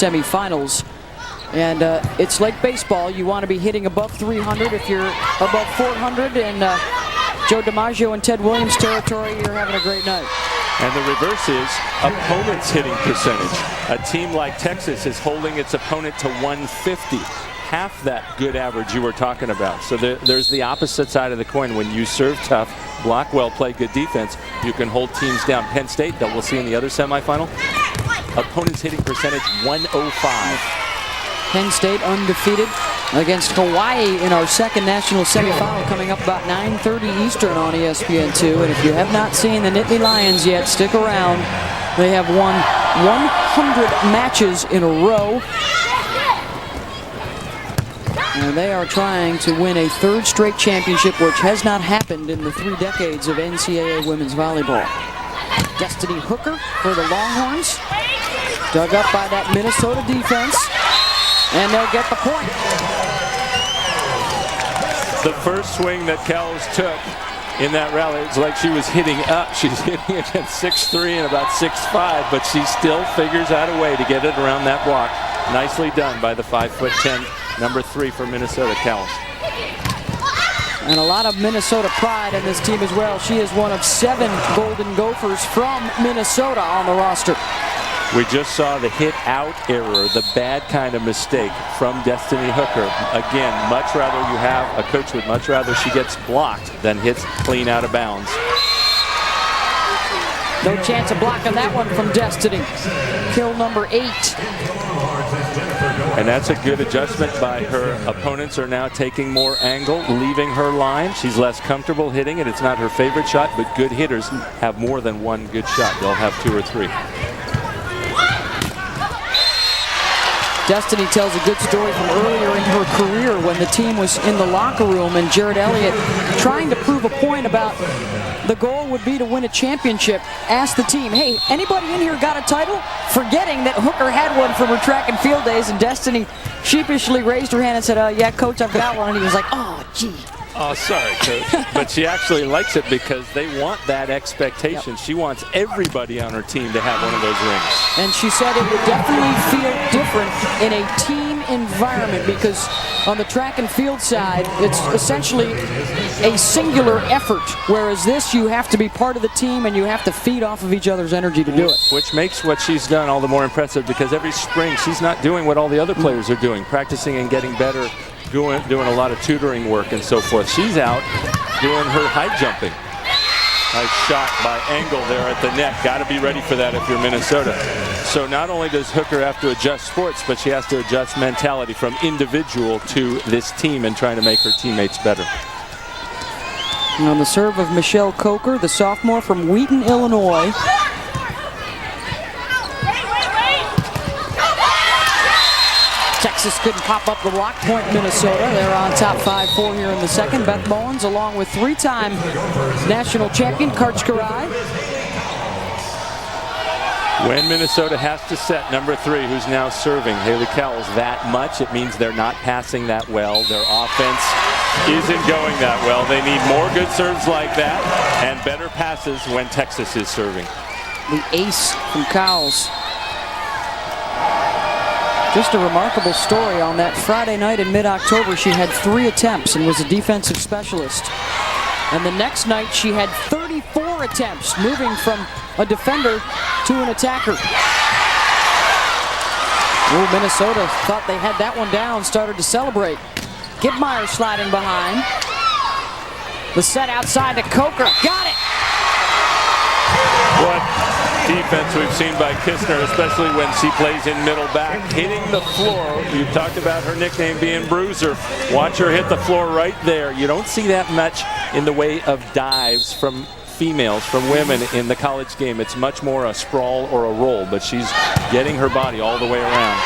semifinals. And it's like baseball. You want to be hitting above 300. If you're above 400 and Joe DiMaggio and Ted Williams territory, you're having a great night. And the reverse is opponent's hitting percentage. A team like Texas is holding its opponent to 150. Half that good average you were talking about. So there's the opposite side of the coin. When you serve tough, block well, play good defense, you can hold teams down. Penn State, that we'll see in the other semifinal, opponent's hitting percentage 105. Penn State undefeated against Hawaii in our second national semifinal, coming up about 9:30 Eastern on ESPN2. And if you have not seen the Nittany Lions yet, stick around. They have won 100 matches in a row. And they are trying to win a third straight championship, which has not happened in the 3 decades of NCAA women's volleyball. Destinee Hooker for the Longhorns. Dug up by that Minnesota defense. And they'll get the point. The first swing that Cowles took in that rally, it's like she was hitting up. She's hitting against 6'3" and about 6'5", but she still figures out a way to get it around that block. Nicely done by the 5'10", number 3 for Minnesota, Cowles. And a lot of Minnesota pride in this team as well. She is one of 7 Golden Gophers from Minnesota on the roster. We just saw the hit out error, the bad kind of mistake from Destinee Hooker. Again, much rather you have, a coach would much rather she gets blocked than hits clean out of bounds. No chance of blocking that one from Destinee. Kill number 8. And that's a good adjustment by her opponents. Are now taking more angle, leaving her line. She's less comfortable hitting it. It's not her favorite shot, but good hitters have more than one good shot. They'll have 2 or 3. Destinee tells a good story from earlier in her career when the team was in the locker room and Jared Elliott, trying to prove a point about the goal would be to win a championship, asked the team, hey, anybody in here got a title? Forgetting that Hooker had one from her track and field days, and Destinee sheepishly raised her hand and said, yeah, coach, I've got one. And he was like, oh, gee. Oh, sorry, coach. But she actually likes it because they want that expectation. Yep. She wants everybody on her team to have one of those rings. And she said it would definitely feel different in a team environment because on the track and field side, it's essentially a singular effort, whereas this, you have to be part of the team and you have to feed off of each other's energy to do it. Which makes what she's done all the more impressive because every spring she's not doing what all the other players are doing, practicing and getting better, doing a lot of tutoring work and so forth. She's out doing her high jumping. Nice shot by Engel there at the net. Got to be ready for that if you're Minnesota. So not only does Hooker have to adjust sports, but she has to adjust mentality from individual to this team and trying to make her teammates better. And on the serve of Michelle Coker, the sophomore from Wheaton, Illinois. Texas couldn't pop up the block. Point Minnesota. They're on top 5-4 here in the second. Beth Bowens along with 3-time national champion Karch Karai. When Minnesota has to set number 3, who's now serving, Haley Cowles, that much, it means they're not passing that well. Their offense isn't going that well. They need more good serves like that and better passes when Texas is serving. The ace from Cowles. Just a remarkable story. On that Friday night in mid-October, she had 3 attempts and was a defensive specialist. And the next night, she had 34 attempts, moving from a defender to an attacker. Ooh, Minnesota thought they had that one down, started to celebrate. Gibmeyer sliding behind. The set outside to Coker. Got it! What defense we've seen by Kistner, especially when she plays in middle back, hitting the floor. You've talked about her nickname being Bruiser. Watch her hit the floor right there. You don't see that much in the way of dives from females, from women in the college game. It's much more a sprawl or a roll, but she's getting her body all the way around.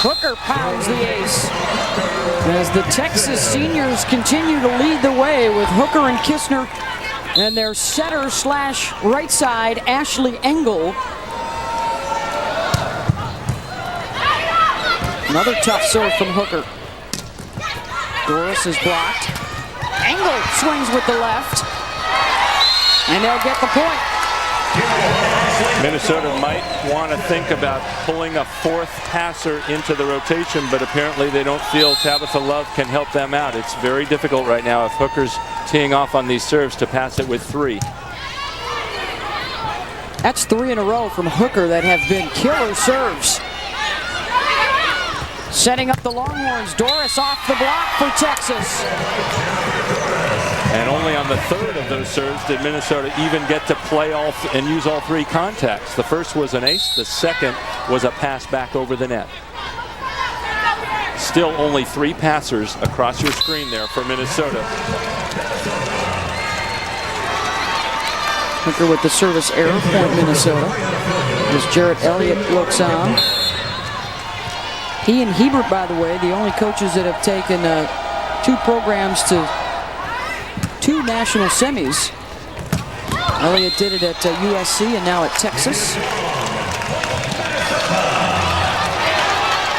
Hooker pounds the ace. As the Texas seniors continue to lead the way with Hooker and Kistner and their setter slash right side, Ashley Engel. Another tough serve from Hooker. Doris is blocked. Engel swings with the left. And they'll get the point. Minnesota might want to think about pulling a fourth passer into the rotation, but apparently they don't feel Tabitha Love can help them out. It's very difficult right now if Hooker's teeing off on these serves to pass it with 3. That's 3 in a row from Hooker that have been killer serves. Setting up the Longhorns. Doris off the block for Texas. And only on the 3rd of those serves did Minnesota even get to play and use all 3 contacts. The first was an ace. The second was a pass back over the net. Still only 3 passers across your screen there for Minnesota. Hooker with the service error, point Minnesota. As Jarrett Elliott looks on. He and Hebert, by the way, the only coaches that have taken 2 programs to 2 national semis. Elliott did it at USC and now at Texas.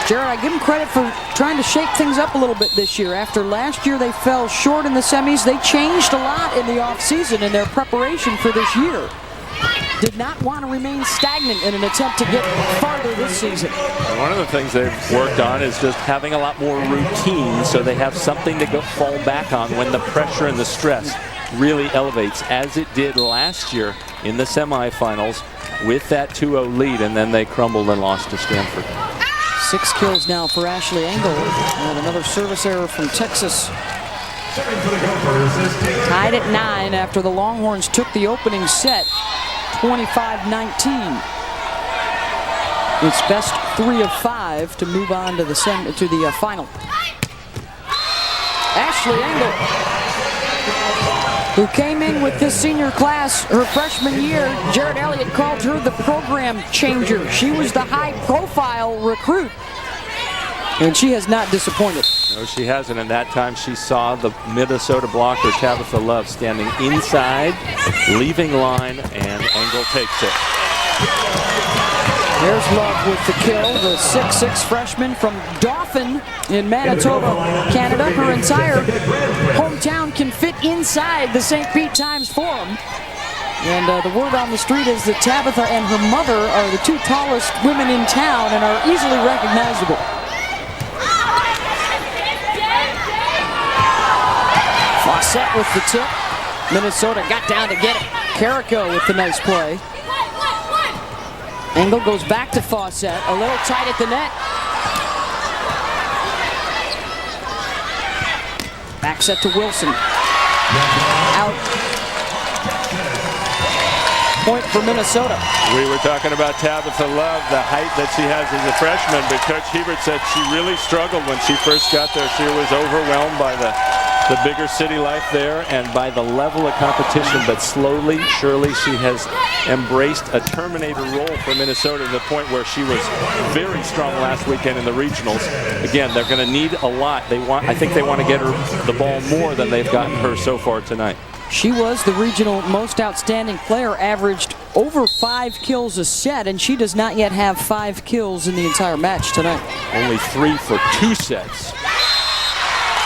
Jared, I give him credit for trying to shake things up a little bit this year. After last year they fell short in the semis, they changed a lot in the offseason in their preparation for this year. Did not want to remain stagnant in an attempt to get farther this season. And one of the things they've worked on is just having a lot more routine so they have something to fall back on when the pressure and the stress really elevates, as it did last year in the semifinals with that 2-0 lead, and then they crumbled and lost to Stanford. 6 kills now for Ashley Engel, and another service error from Texas. Tied at 9 after the Longhorns took the opening set, 25-19. It's best 3 of 5 to move on to the final. Ashley Engel, who came in with this senior class her freshman year. Jarrett Elliott called her the program changer. She was the high-profile recruit, and she has not disappointed. No, she hasn't, and that time she saw the Minnesota blocker Tabitha Love standing inside, leaving line, and Engel takes it. There's Love with the kill, the 6'6" freshman from Dauphin in Manitoba, Canada. Her entire hometown can fit inside the St. Pete Times Forum. And the word on the street is that Tabitha and her mother are the 2 tallest women in town and are easily recognizable. Fawcett with the tip. Minnesota got down to get it. Carrico with the nice play. Engel goes back to Fawcett, a little tight at the net. Back set to Wilson. Out. Point for Minnesota. We were talking about Tabitha Love, the height that she has as a freshman, but Coach Hebert said she really struggled when she first got there. She was overwhelmed by the bigger city life there and by the level of competition, but slowly, surely, she has embraced a Terminator role for Minnesota to the point where she was very strong last weekend in the regionals. Again, they're going to need a lot. I think they want to get her the ball more than they've gotten her so far tonight. She was the regional most outstanding player, averaged over 5 kills a set, and she does not yet have 5 kills in the entire match tonight. Only 3 for 2 sets.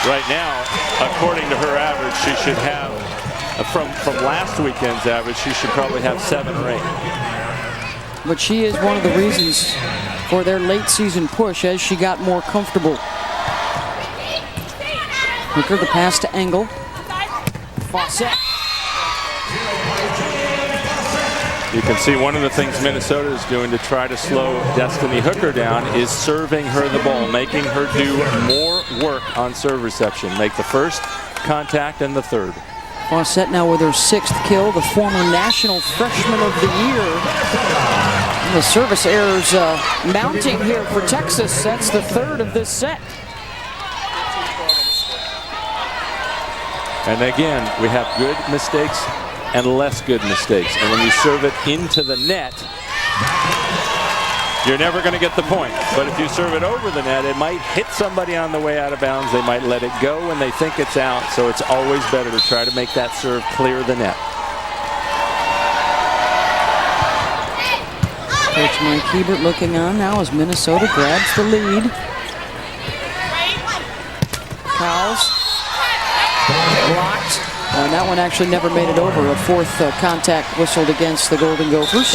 Right now, according to her average, she should have, from last weekend's average, she should probably have 7 or 8. But she is one of the reasons for their late season push as she got more comfortable. Hooker, the pass to Engel. Fawcett. You can see one of the things Minnesota is doing to try to slow Destinee Hooker down is serving her the ball, making her do more work on serve reception. Make the first contact and the third. Fawcett now with her 6th kill, the former national freshman of the year. And the service errors mounting here for Texas. That's the 3rd of this set. And again, we have good mistakes and less good mistakes. And when you serve it into the net, you're never going to get the point. But if you serve it over the net, it might hit somebody on the way out of bounds. They might let it go when they think it's out. So it's always better to try to make that serve clear the net. Coach Mike Hebert looking on now as Minnesota grabs the lead. Cowles blocked. And that one actually never made it over. A fourth contact whistled against the Golden Gophers.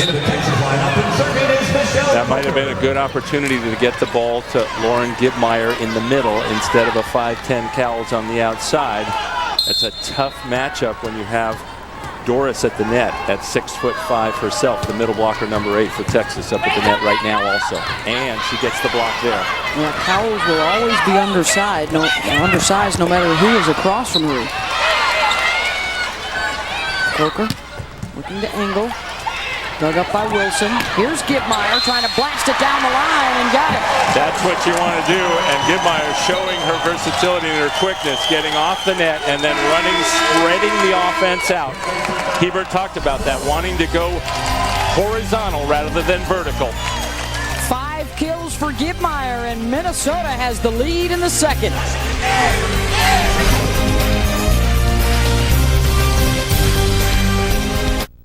That might have been a good opportunity to get the ball to Lauren Gibmeyer in the middle instead of a 5'10" Cowles on the outside. That's a tough matchup when you have Doris at the net at 6'5" herself, the middle blocker number 8 for Texas up at the net right now also. And she gets the block there. Yeah, Cowles will always be undersized no matter who is across from her. Hooker looking to angle. Dug up by Wilson. Here's Gibmeyer trying to blast it down the line and got it. That's what you want to do, and Gibmeyer showing her versatility and her quickness, getting off the net and then running, spreading the offense out. Hebert talked about that, wanting to go horizontal rather than vertical. 5 kills for Gibmeyer, and Minnesota has the lead in the second.